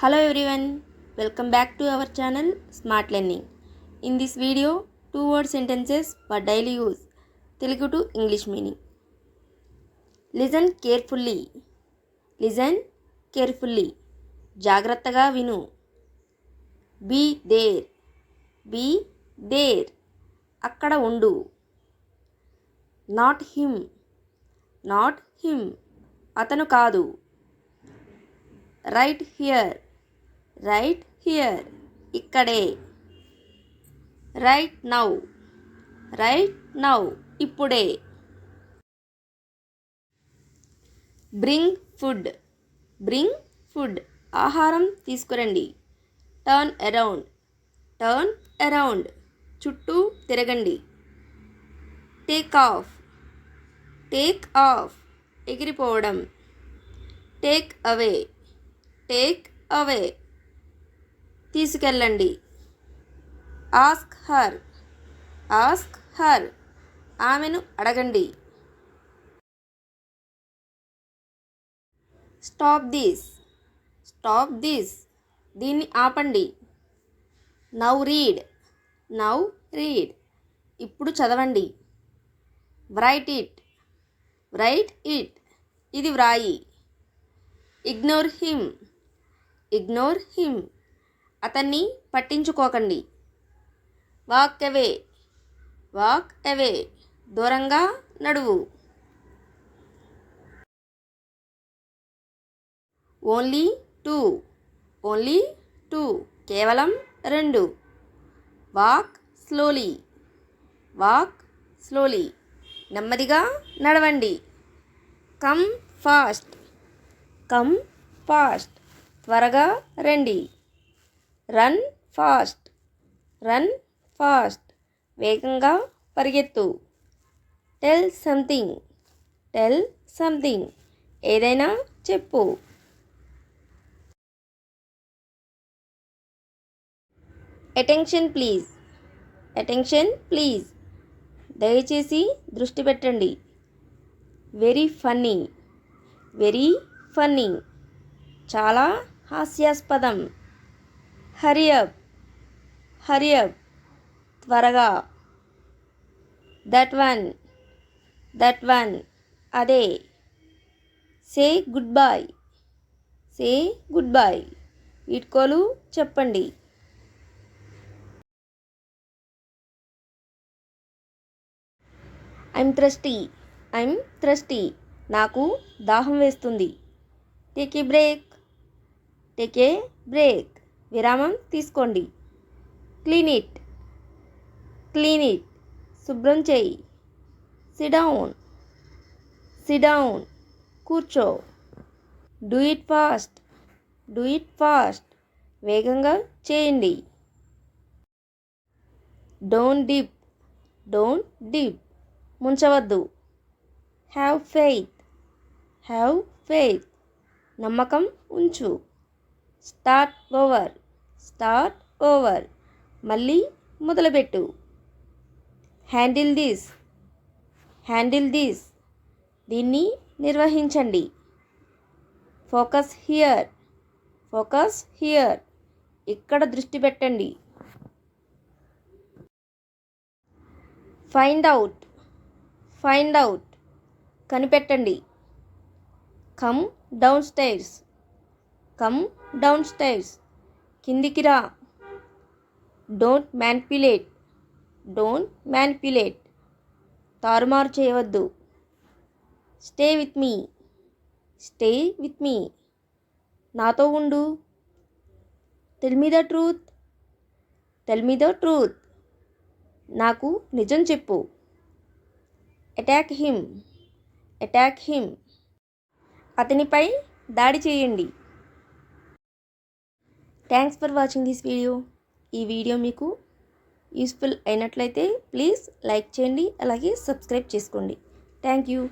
Hello everyone, welcome back to our channel Smart Learning. In this video, 2-word sentences for daily use, Telugu to English meaning. Listen carefully. Listen carefully. జాగ్రత్తగా విను. Be there. Be there. అక్కడ ఉండు. Not him. Not him. అతను కాదు. Right here. Right here. ఇక్కడే. Right now. Right now. ఇప్పుడే. Bring food. Bring food. ఆహారం తీసుకురండి. Turn around. Turn around. చుట్టూ తిరగండి. Take off. Take off. ఎగిరిపోవడం. Take away. Take away. తీసుకెళ్ళండి. Ask her. Ask her. ఆమెను అడగండి. Stop this. Stop this. దీన్ని ఆపండి. Now read. Now read. ఇప్పుడు చదవండి. Write it. Write it. ఇది వ్రాయి. Ignore him. Ignore him. అతన్ని పట్టించుకోకండి. Walk away. Walk away. దూరంగా నడువు. Only two. Only two. కేవలం 2. Walk slowly. Walk slowly. నెమ్మదిగా నడవండి. Come fast. Come fast. త్వరగా రండి. Run fast. Run fast. వేగంగా పరిగెత్తు. Tell something. Tell something. ఏదైనా చెప్పు. Attention please. Attention please. దయచేసి దృష్టి పెట్టండి. Very funny. Very funny. చాలా హాస్యాస్పదం. Hurry up. Hurry up. త్వరగా. That one. That one. అదే. Say goodbye. Say goodbye. వీడ్కోలు చెప్పండి. I'm thirsty. I'm thirsty. నాకు దాహం వేస్తుంది. Take a break. Take a break. విరామం తీసుకోండి. Clean it. Clean it. శుభ్రం చేయి. Sit down. Sit down. కూర్చో. Do it fast. Do it fast. వేగంగా చేయండి. Don't dip. Don't dip. ముంచవద్దు. Have faith. Have faith. నమ్మకం ఉంచు. Start over. Start over. మళ్ళీ మొదలుపెట్టు. Handle this. Handle this. దీన్ని నిర్వహించండి. Focus here. Focus here. ఇక్కడ దృష్టి పెట్టండి. Find out. Find out. కనిపెట్టండి. Come downstairs. Come downstairs. కిందికి రా. Don't manipulate. Don't manipulate. తారుమారు చేయవద్దు. Stay with me. Stay with me. నాతో ఉండు. Tell me the truth. Tell me the truth. నాకు నిజం చెప్పు. Attack him. Attack him. అతనిపై దాడి చేయండి. Thanks for watching this video. ఈ వీడియో మీకు యూస్ఫుల్ అయినట్లయితే ప్లీజ్ లైక్ చేయండి, అలాగే సబ్స్క్రైబ్ చేసుకోండి. Thank you.